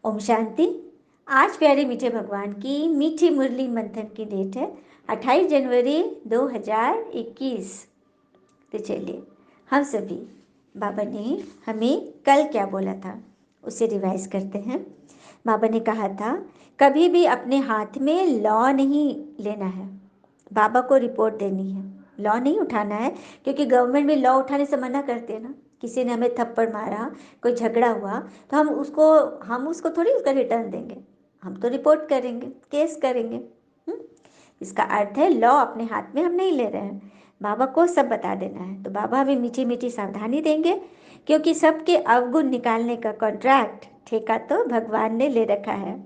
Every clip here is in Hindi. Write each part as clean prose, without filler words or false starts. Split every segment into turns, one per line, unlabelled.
ओम शांति। आज प्यारे मीठे भगवान की मीठी मुरली मंथन की डेट है 28 जनवरी 2021। तो चलिए हम सभी बाबा ने हमें कल क्या बोला था उसे रिवाइज करते हैं। बाबा ने कहा था कभी भी अपने हाथ में लॉ नहीं लेना है, बाबा को रिपोर्ट देनी है, लॉ नहीं उठाना है, क्योंकि गवर्नमेंट भी लॉ उठाने से मना करते हैं ना। किसी ने हमें थप्पड़ मारा, कोई झगड़ा हुआ, तो हम उसको थोड़ी उसका रिटर्न देंगे, हम तो रिपोर्ट करेंगे, केस करेंगे। इसका अर्थ है लॉ अपने हाथ में हम नहीं ले रहे हैं, बाबा को सब बता देना है। तो बाबा हमें मीठी मीठी सावधानी देंगे, क्योंकि सबके अवगुण निकालने का कॉन्ट्रैक्ट ठेका तो भगवान ने ले रखा है।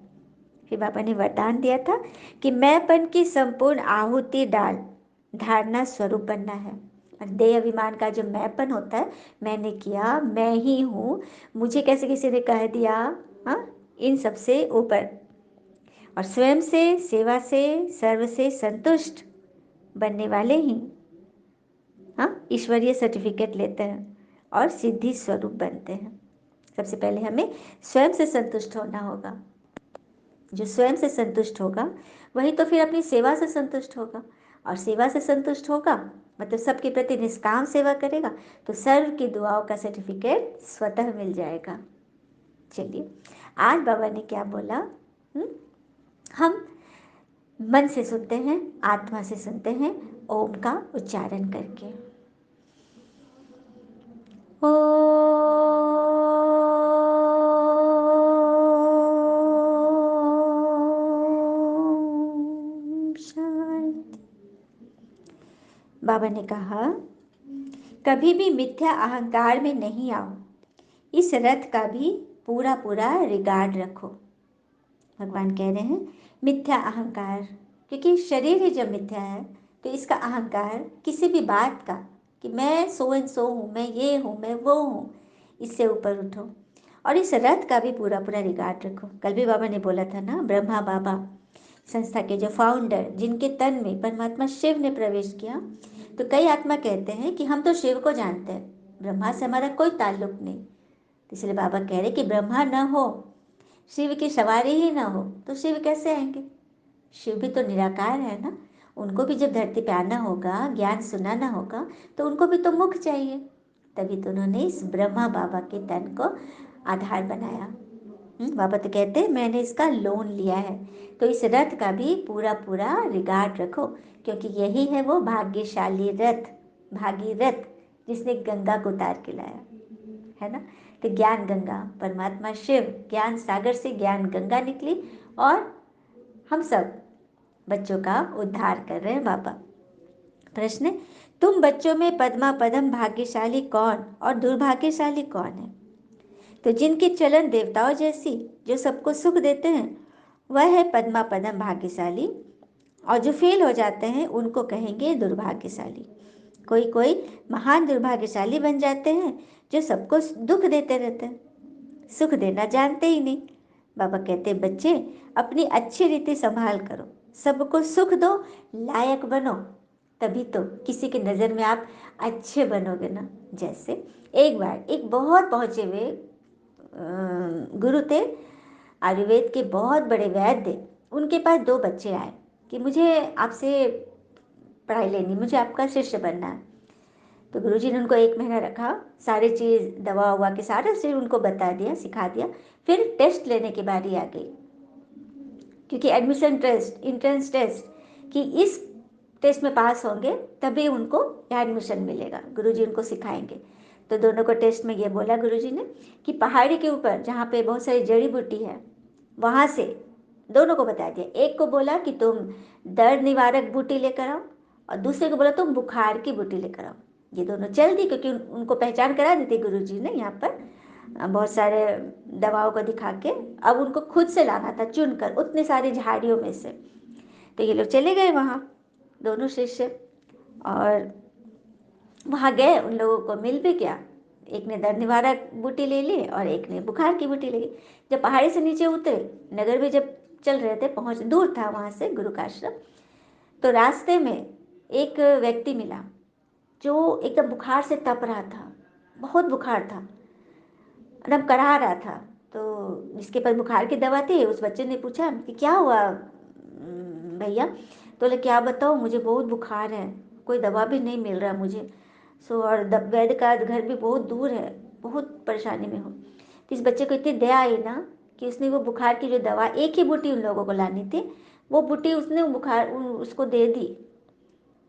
फिर बाबा ने वरदान दिया था कि मैंपन की संपूर्ण आहुति डाल धारणा स्वरूप बनना है। और देह अभिमान का जो मैंपन होता है, मैंने किया, मैं ही हूँ, मुझे कैसे किसी ने कह दिया, हाँ, इन सब से ऊपर और स्वयं से, सेवा से, सर्व से संतुष्ट बनने वाले ही, हाँ, ईश्वरीय सर्टिफिकेट लेते हैं और सिद्धि स्वरूप बनते हैं। सबसे पहले हमें स्वयं से संतुष्ट होना होगा। जो स्वयं से संतुष्ट होगा वही तो फिर अपनी सेवा से संतुष्ट होगा, और सेवा से संतुष्ट होगा मतलब सबके प्रति निष्काम सेवा करेगा, तो सर्व की दुआओं का सर्टिफिकेट स्वतः मिल जाएगा। चलिए आज बाबा ने क्या बोला, हम मन से सुनते हैं, आत्मा से सुनते हैं, ओम का उच्चारण करके। ओम शांति। बाबा ने कहा कभी भी मिथ्या अहंकार में नहीं आओ, इस रथ का भी पूरा पूरा रिगार्ड रखो। भगवान कह रहे हैं मिथ्या अहंकार, क्योंकि शरीर ही जब मिथ्या है तो इसका अहंकार किसी भी बात का कि मैं सो एंड सो हूँ, मैं ये हूँ, मैं वो हूँ, इससे ऊपर उठो और इस रथ का भी पूरा पूरा रिगार्ड रखो। कल भी बाबा ने बोला था ना, ब्रह्मा बाबा संस्था के जो फाउंडर, जिनके तन में परमात्मा शिव ने प्रवेश किया, तो कई आत्मा कहते हैं कि हम तो शिव को जानते हैं, ब्रह्मा से हमारा कोई ताल्लुक नहीं। तो इसलिए बाबा कह रहे कि ब्रह्मा न हो, शिव की सवारी ही ना हो तो शिव कैसे आएंगे। शिव भी तो निराकार है ना, उनको भी जब धरती पे आना होगा, ज्ञान सुनाना होगा, तो उनको भी तो मुख चाहिए। तभी तो उन्होंने इस ब्रह्मा बाबा के तन को आधार बनाया। बाबा तो कहते हैं मैंने इसका लोन लिया है, तो इस रथ का भी पूरा पूरा रिगार्ड रखो, क्योंकि यही है वो भाग्यशाली रथ, भागीरथ, जिसने गंगा को उतार के लाया है ना। तो ज्ञान गंगा, परमात्मा शिव ज्ञान सागर से ज्ञान गंगा निकली और हम सब बच्चों का उद्धार कर रहे हैं बाबा। प्रश्न है, तुम बच्चों में पद्मा पदम भाग्यशाली कौन और दुर्भाग्यशाली कौन है? तो जिनकी चलन देवताओं जैसी, जो सबको सुख देते हैं, वह है पद्मा पदम भाग्यशाली, और जो फेल हो जाते हैं उनको कहेंगे दुर्भाग्यशाली। कोई कोई महान दुर्भाग्यशाली बन जाते हैं, जो सबको दुख देते रहते हैं, सुख देना जानते ही नहीं। बाबा कहते बच्चे अपनी अच्छी रीति संभाल करो, सबको सुख दो, लायक बनो, तभी तो किसी की नज़र में आप अच्छे बनोगे ना। जैसे एक बार एक बहुत पहुँचे हुए गुरु थे, आयुर्वेद के बहुत बड़े वैद्य, उनके पास दो बच्चे आए कि मुझे आपसे पढ़ाई लेनी, मुझे आपका शिष्य बनना है। तो गुरुजी ने उनको 1 महीना रखा, सारी चीज़ दवा हुआ के सारा चीज़ उनको बता दिया, सिखा दिया। फिर टेस्ट लेने की बारी आ गई, क्योंकि एडमिशन टेस्ट, एंट्रेंस टेस्ट, कि इस टेस्ट में पास होंगे तभी उनको एडमिशन मिलेगा, गुरुजी उनको सिखाएंगे। तो दोनों को टेस्ट में ये बोला गुरुजी ने कि पहाड़ी के ऊपर जहाँ पे बहुत सारी जड़ी बूटी है, वहाँ से दोनों को बता दिया। एक को बोला कि तुम दर्द निवारक बूटी लेकर आओ, और दूसरे को बोला तुम बुखार की बूटी लेकर आओ। ये दोनों चल दी, क्योंकि उनको पहचान करा दी थी गुरुजी ने यहाँ पर बहुत सारे दवाओं को दिखा के। अब उनको खुद से लाना था चुनकर उतने सारी झाड़ियों में से। तो ये लोग चले गए वहाँ, दोनों शिष्य, और वहाँ गए, उन लोगों को मिल भी गया। एक ने दर्द निवारक बूटी ले ली और एक ने बुखार की बूटी ले ली। जब पहाड़ी से नीचे उतरे, नगर में जब चल रहे थे, पहुँच दूर था वहाँ से गुरु का आश्रम, तो रास्ते में एक व्यक्ति मिला जो एकदम बुखार से तप रहा था, बहुत बुखार था, एकदम कराह रहा था। तो जिसके पास बुखार की दवा थी उस बच्चे ने पूछा कि क्या हुआ भैया? तो बोले क्या बताओ, मुझे बहुत बुखार है, कोई दवा भी नहीं मिल रहा मुझे। सो और वैद्य का घर भी बहुत दूर है, बहुत परेशानी में हूँ। तो इस बच्चे को इतनी दया आई ना कि उसने वो बुखार की जो दवा, एक ही बूटी उन लोगों को लानी थी, वो बूटी उसने उसको दे दी।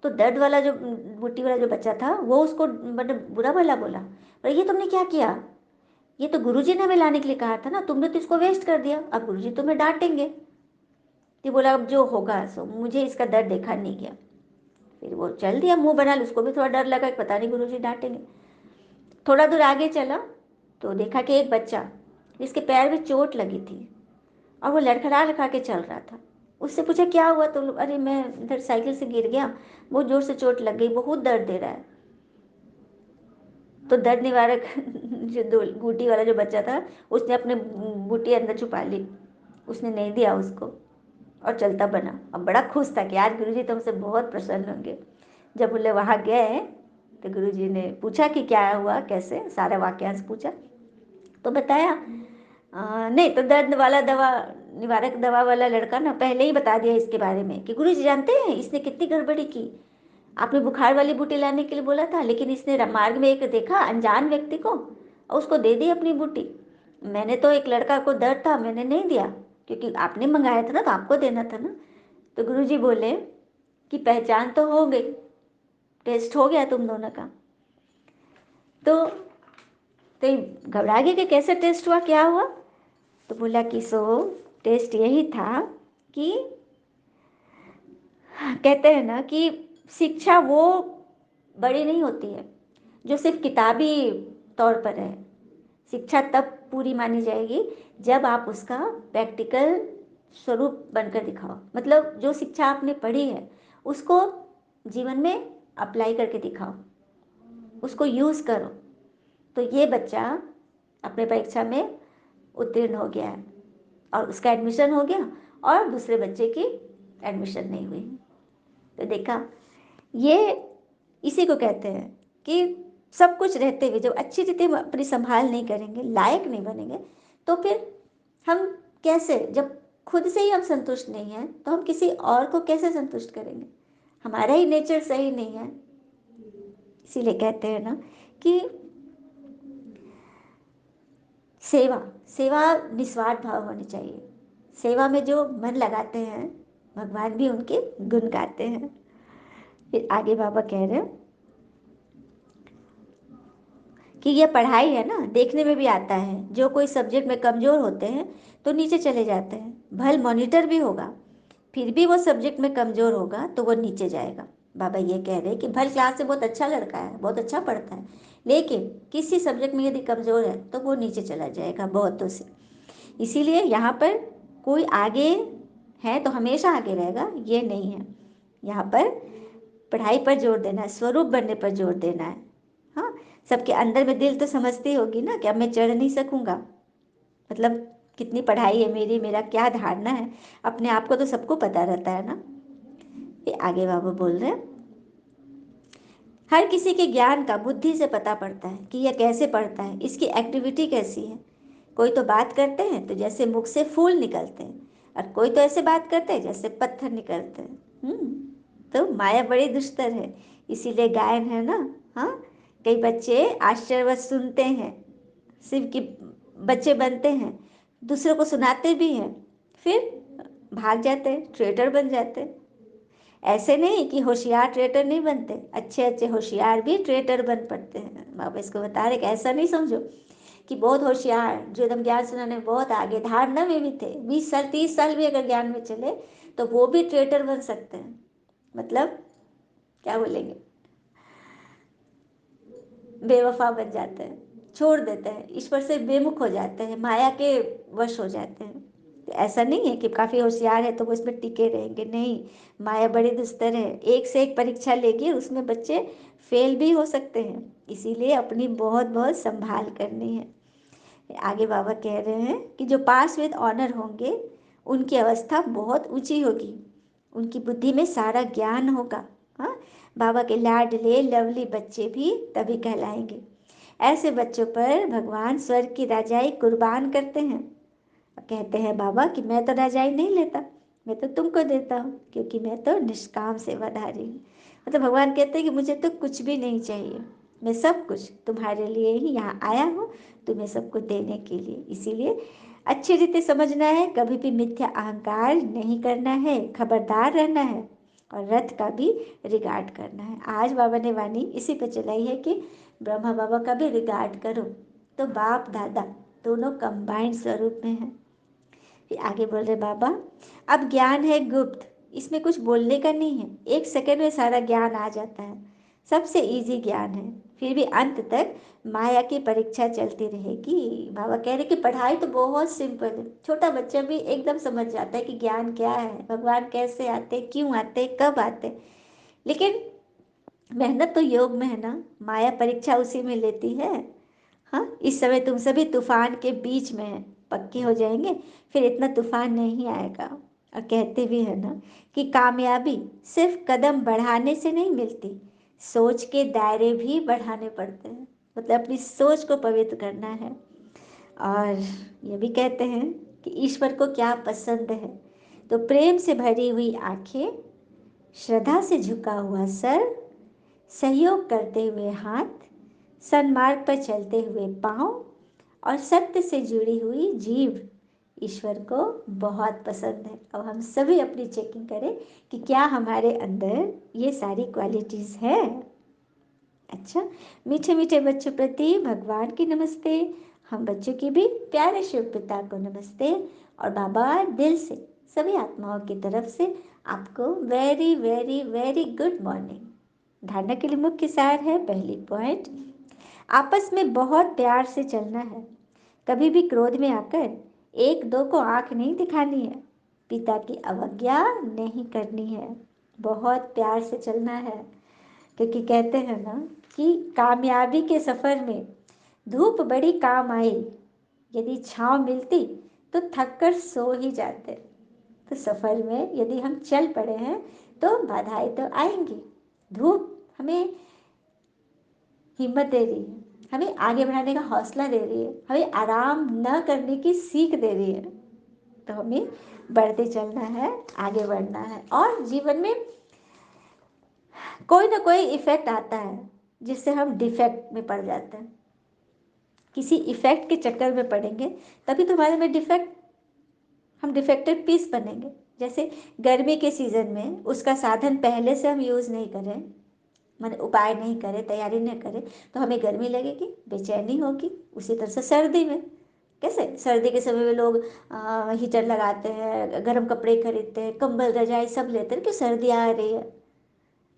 तो दर्द वाला जो बूटी वाला जो बच्चा था वो उसको मतलब बुरा भला बोला, पर ये तुमने क्या किया, ये तो गुरुजी ने हमें लाने के लिए कहा था ना, तुमने तो इसको वेस्ट कर दिया, अब गुरुजी तुम्हें डांटेंगे। तो बोला अब जो होगा सो, मुझे इसका दर्द देखा नहीं गया। फिर वो चल दिया मुंह बना, उसको भी थोड़ा डर लगा कि पता नहीं गुरुजी डांटेंगे। थोड़ा दूर आगे चला तो देखा कि एक बच्चा जिसके पैर में चोट लगी थी और वो लड़खड़ा लड़खा के चल रहा था। उससे पूछा क्या हुआ? तो अरे मैं इधर साइकिल से गिर गया, बहुत जोर से चोट लग गई, बहुत दर्द दे रहा है। तो दर्द निवारक जो दो बूटी वाला जो बच्चा था उसने अपने बूटी अंदर छुपा ली, उसने नहीं दिया उसको और चलता बना। अब बड़ा खुश था कि यार गुरुजी तुमसे बहुत प्रसन्न होंगे। जब बोले वहाँ गए तो गुरुजी ने पूछा कि क्या हुआ, कैसे, सारा वाक्यांश पूछा। तो बताया नहीं तो दर्द वाला दवा निवारक दवा वाला लड़का ना पहले ही बता दिया इसके बारे में कि गुरुजी जानते हैं इसने कितनी गड़बड़ी की। आपने बुखार वाली बूटी लाने के लिए बोला था, लेकिन इसने मार्ग में एक देखा अनजान व्यक्ति को और उसको दे दी अपनी बूटी। मैंने तो एक लड़का को दर्द था, मैंने नहीं दिया क्योंकि आपने मंगाया था ना, तो आपको देना था ना। तो गुरुजी बोले कि पहचान तो हो गई, टेस्ट हो गया तुम दोनों का। तो घबरा गए कि कैसे टेस्ट हुआ, क्या हुआ? तो बोला कि सो टेस्ट यही था कि कहते हैं ना कि शिक्षा वो बड़ी नहीं होती है जो सिर्फ किताबी तौर पर है। शिक्षा तब पूरी मानी जाएगी जब आप उसका प्रैक्टिकल स्वरूप बनकर दिखाओ, मतलब जो शिक्षा आपने पढ़ी है उसको जीवन में अप्लाई करके दिखाओ, उसको यूज़ करो। तो ये बच्चा अपने परीक्षा में उत्तीर्ण हो गया है और उसका एडमिशन हो गया और दूसरे बच्चे की एडमिशन नहीं हुई। तो देखा, ये इसी को कहते हैं कि सब कुछ रहते हुए जब अच्छी रीति अपनी संभाल नहीं करेंगे, लायक नहीं बनेंगे, तो फिर हम कैसे, जब खुद से ही हम संतुष्ट नहीं हैं तो हम किसी और को कैसे संतुष्ट करेंगे? हमारा ही नेचर सही नहीं है। इसीलिए कहते हैं ना कि सेवा सेवा निस्वार्थ भाव होनी चाहिए। सेवा में जो मन लगाते हैं भगवान भी उनके गुण गाते हैं। फिर आगे बाबा कह रहे हैं कि ये पढ़ाई है ना, देखने में भी आता है, जो कोई सब्जेक्ट में कमज़ोर होते हैं तो नीचे चले जाते हैं। भल मॉनिटर भी होगा, फिर भी वो सब्जेक्ट में कमज़ोर होगा तो वो नीचे जाएगा। बाबा ये कह रहे हैं कि भल क्लास से बहुत अच्छा लड़का है, बहुत अच्छा पढ़ता है, लेकिन किसी सब्जेक्ट में यदि कमज़ोर है तो वो नीचे चला जाएगा बहुतों से। इसीलिए यहाँ पर कोई आगे है तो हमेशा आगे रहेगा, ये नहीं है। यहाँ पर पढ़ाई पर जोर देना है, स्वरूप बनने पर जोर देना है। हाँ, सबके अंदर में दिल तो समझती होगी ना कि अब मैं चढ़ नहीं सकूँगा, मतलब कितनी पढ़ाई है मेरी, मेरा क्या धारणा है, अपने आप को तो सबको पता रहता है ना। ये आगे बाबा बोल रहे हैं हर किसी के ज्ञान का बुद्धि से पता पड़ता है कि यह कैसे पढ़ता है, इसकी एक्टिविटी कैसी है। कोई तो बात करते हैं तो जैसे मुख से फूल निकलते हैं, और कोई तो ऐसे बात करते हैं जैसे पत्थर निकलते हैं। तो माया बड़ी दुष्टर है, इसीलिए गायन है ना। हाँ, कई बच्चे आश्चर्यवश सुनते हैं, शिव के बच्चे बनते हैं, दूसरों को सुनाते भी हैं, फिर भाग जाते हैं, ट्रेटर बन जाते हैं। ऐसे नहीं कि होशियार ट्रेटर नहीं बनते, अच्छे अच्छे होशियार भी ट्रेटर बन पड़ते हैं। बाबा इसको बता रहे कि ऐसा नहीं समझो कि बहुत होशियार जो एकदम ज्ञान सुनाने में बहुत आगे, धारणा में भी थे, 20 साल 30 साल भी अगर ज्ञान में चले तो वो भी ट्रेटर बन सकते हैं। मतलब क्या बोलेंगे, बेवफा बन जाते हैं, छोड़ देते हैं, ईश्वर से बेमुख हो जाते हैं, माया के वश हो जाते हैं। तो ऐसा नहीं है कि काफ़ी होशियार है तो वो इसमें टिके रहेंगे, नहीं। माया बड़ी दुस्तर है, एक से एक परीक्षा लेगी, उसमें बच्चे फेल भी हो सकते हैं। इसीलिए अपनी बहुत बहुत संभाल करनी है। आगे बाबा कह रहे हैं कि जो पास विद ऑनर होंगे उनकी अवस्था बहुत ऊंची होगी, उनकी बुद्धि में सारा ज्ञान होगा। हाँ, बाबा के लाडले लवली बच्चे भी तभी कहलाएंगे। ऐसे बच्चों पर भगवान स्वर्ग की राजाई कुर्बान करते हैं। कहते हैं बाबा कि मैं तो राजाई नहीं लेता, मैं तो तुमको देता हूँ, क्योंकि मैं तो निष्काम सेवाधारी हूँ। मतलब भगवान कहते हैं कि मुझे तो कुछ भी नहीं चाहिए, मैं सब कुछ तुम्हारे लिए ही यहाँ आया हूँ, तुम्हें सबको देने के लिए। इसीलिए अच्छी रीति समझना है, कभी भी मिथ्या अहंकार नहीं करना है, खबरदार रहना है, और रथ का भी रिगार्ड करना है। आज बाबा ने वाणी इसी पे चलाई है कि ब्रह्मा बाबा का भी रिगार्ड करो। तो बाप दादा दोनों कंबाइंड स्वरूप में है। फिर आगे बोल रहे बाबा, अब ज्ञान है गुप्त, इसमें कुछ बोलने का नहीं है, 1 सेकंड में सारा ज्ञान आ जाता है, सबसे इजी ज्ञान है। फिर भी अंत तक माया की परीक्षा चलती रहेगी। बाबा कह रहे कि पढ़ाई तो बहुत सिंपल है, छोटा बच्चा भी एकदम समझ जाता है कि ज्ञान क्या है, भगवान कैसे आते, क्यों आते, कब आते। लेकिन मेहनत तो योग में है ना, माया परीक्षा उसी में लेती है। हाँ, इस समय तुम सभी तूफान के बीच में हैं, पक्के हो जाएंगे, फिर इतना तूफान नहीं आएगा। और कहते भी है ना कि कामयाबी सिर्फ कदम बढ़ाने से नहीं मिलती, सोच के दायरे भी बढ़ाने पड़ते हैं। मतलब अपनी सोच को पवित्र करना है। और ये भी कहते हैं कि ईश्वर को क्या पसंद है, तो प्रेम से भरी हुई आंखें, श्रद्धा से झुका हुआ सर, सहयोग करते हुए हाथ, सन्मार्ग पर चलते हुए पांव, और सत्य से जुड़ी हुई जीव ईश्वर को बहुत पसंद है। अब हम सभी अपनी चेकिंग करें कि क्या हमारे अंदर ये सारी क्वालिटीज़ हैं। अच्छा, मीठे मीठे बच्चों प्रति भगवान की नमस्ते, हम बच्चों की भी प्यारे शिव पिता को नमस्ते। और बाबा दिल से सभी आत्माओं की तरफ से आपको very very very good morning. धारणा के लिए मुख्य सार है, पहली पॉइंट, आपस में बहुत प्यार से चलना है, कभी भी क्रोध में आकर एक दो को आंख नहीं दिखानी है, पिता की अवज्ञा नहीं करनी है, बहुत प्यार से चलना है। क्योंकि कहते हैं ना कि कामयाबी के सफ़र में धूप बड़ी काम आई, यदि छाँव मिलती तो थक कर सो ही जाते। तो सफ़र में यदि हम चल पड़े हैं तो बाधाएं तो आएंगी, धूप हमें हिम्मत दे रही है, हमें आगे बढ़ाने का हौसला दे रही है, हमें आराम न करने की सीख दे रही है। तो हमें बढ़ते चलना है, आगे बढ़ना है। और जीवन में कोई ना कोई इफेक्ट आता है जिससे हम डिफेक्ट में पड़ जाते हैं। किसी इफेक्ट के चक्कर में पड़ेंगे तभी तो हमारे में डिफेक्ट, हम डिफेक्टेड पीस बनेंगे। जैसे गर्मी के सीज़न में उसका साधन पहले से हम यूज़ नहीं करें, मैंने उपाय नहीं करे, तैयारी नहीं करे, तो हमें गर्मी लगेगी, बेचैनी होगी। उसी तरह से सर्दी में, कैसे सर्दी के समय में लोग हीटर लगाते हैं, गर्म कपड़े खरीदते हैं, कंबल रजाई सब लेते हैं कि सर्दी आ रही है।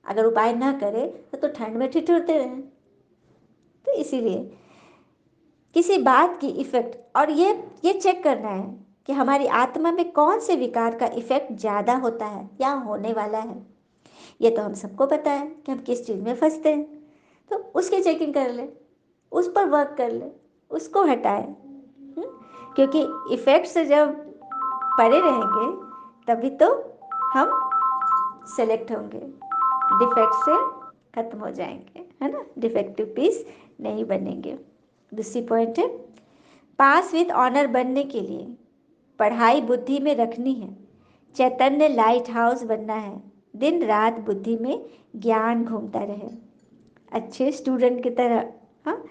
अगर उपाय ना करे तो ठंड में ठिठुरते रहें। तो इसीलिए किसी बात की इफ़ेक्ट, और ये चेक करना है कि हमारी आत्मा में कौन से विकार का इफ़ेक्ट ज़्यादा होता है या होने वाला है। ये तो हम सबको पता है कि हम किस चीज़ में फंसते हैं, तो उसकी चेकिंग कर ले, उस पर वर्क कर ले, उसको हटाए। क्योंकि इफ़ेक्ट से जब परे रहेंगे तभी तो हम सेलेक्ट होंगे, डिफेक्ट से ख़त्म हो जाएंगे, है ना, डिफेक्टिव पीस नहीं बनेंगे। दूसरी पॉइंट है, पास विद ऑनर बनने के लिए पढ़ाई बुद्धि में रखनी है, चैतन्य लाइट हाउस बनना है, दिन रात बुद्धि में ज्ञान घूमता रहे, अच्छे स्टूडेंट की तरह। हाँ,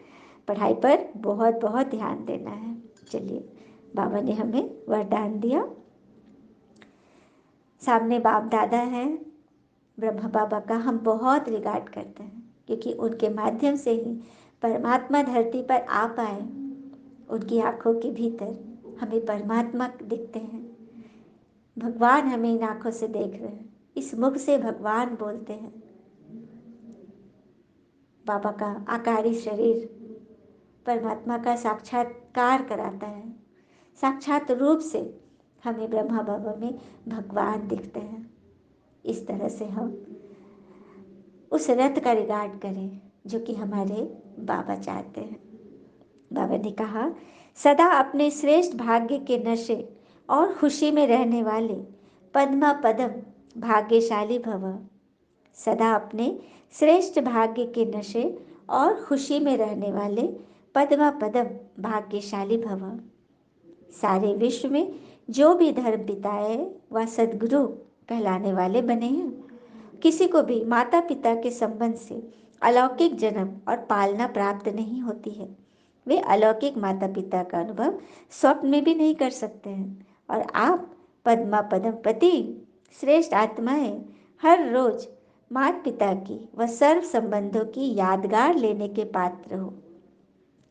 पढ़ाई पर बहुत बहुत ध्यान देना है। चलिए, बाबा ने हमें वरदान दिया। सामने बाप दादा हैं, ब्रह्मा बाबा का हम बहुत रिगार्ड करते हैं, क्योंकि उनके माध्यम से ही परमात्मा धरती पर आ पाए। उनकी आँखों के भीतर हमें परमात्मा दिखते हैं, भगवान हमें इन आँखों से देख रहे हैं, इस मुख से भगवान बोलते हैं। बाबा का आकारी शरीर परमात्मा का साक्षात्कार कराता है, साक्षात रूप से हमें ब्रह्मा बाबा में भगवान दिखते हैं। इस तरह से हम उस रथ का रिगार्ड करें जो कि हमारे बाबा चाहते हैं। बाबा ने कहा, सदा अपने श्रेष्ठ भाग्य के नशे और खुशी में रहने वाले पद्मा पदम भाग्यशाली भव। सदा अपने श्रेष्ठ भाग्य के नशे और खुशी में रहने वाले पद्मा पदम भाग्यशाली भव। सारे विश्व में जो भी धर्म पिताए वह सद्गुरु कहलाने वाले बने हैं। किसी को भी माता पिता के संबंध से अलौकिक जन्म और पालना प्राप्त नहीं होती है। वे अलौकिक माता पिता का अनुभव स्वप्न में भी नहीं कर सकते हैं। और आप पद्मा पदम पति श्रेष्ठ आत्माएं हर रोज माता पिता की व सर्व संबंधों की यादगार लेने के पात्र हो।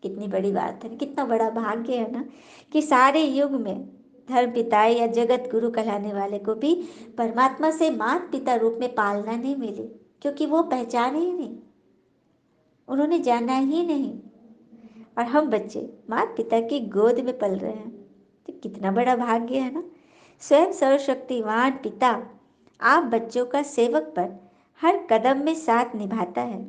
कितनी बड़ी बात है, कितना बड़ा भाग्य है ना कि सारे युग में धर्म पिता या जगत गुरु कहलाने वाले को भी परमात्मा से माता पिता रूप में पालना नहीं मिली, क्योंकि वो पहचाने ही नहीं, उन्होंने जाना ही नहीं। और हम बच्चे माता पिता की गोद में पल रहे हैं, तो कितना बड़ा भाग्य है ना। स्वयं सर्वशक्तिवान पिता आप बच्चों का सेवक पर हर कदम में साथ निभाता है।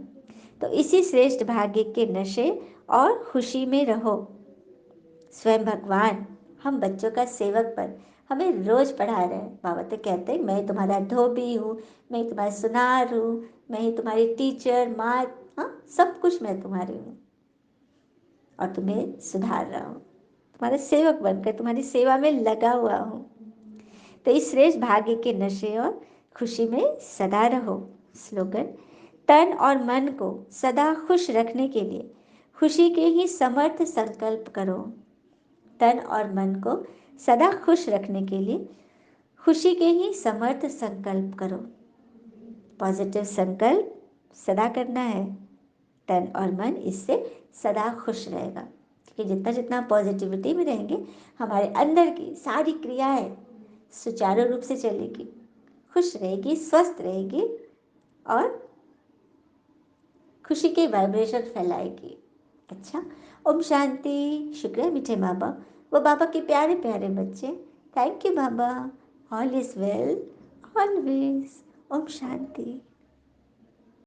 तो इसी श्रेष्ठ भाग्य के नशे और खुशी में रहो। स्वयं भगवान हम बच्चों का सेवक पर हमें रोज पढ़ा रहे हैं। बाबा तो कहते हैं मैं तुम्हारा धोबी हूँ, मैं तुम्हारा सुनार हूँ, मैं ही तुम्हारी टीचर माँ, हाँ सब कुछ मैं तुम्हारी हूँ और तुम्हें सुधार रहा हूँ, तुम्हारा सेवक बनकर तुम्हारी सेवा में लगा हुआ हूँ। तो इस श्रेष्ठ भाग्य के नशे और खुशी में सदा रहो। स्लोगन: तन और मन को सदा खुश रखने के लिए खुशी के ही समर्थ संकल्प करो। तन और मन को सदा खुश रखने के लिए खुशी के ही समर्थ संकल्प करो। पॉजिटिव संकल्प सदा करना है, तन और मन इससे सदा खुश रहेगा। क्योंकि जितना जितना पॉजिटिविटी में रहेंगे हमारे अंदर की सारी क्रियाएं सुचारू रूप से चलेगी, खुश रहेगी, स्वस्थ रहेगी और खुशी के वाइब्रेशन फैलाएगी। अच्छा, ओम शांति। शुक्र है मीठे बाबा, वो बाबा के प्यारे प्यारे बच्चे। थैंक यू बाबा। All is well always. ओम शांति।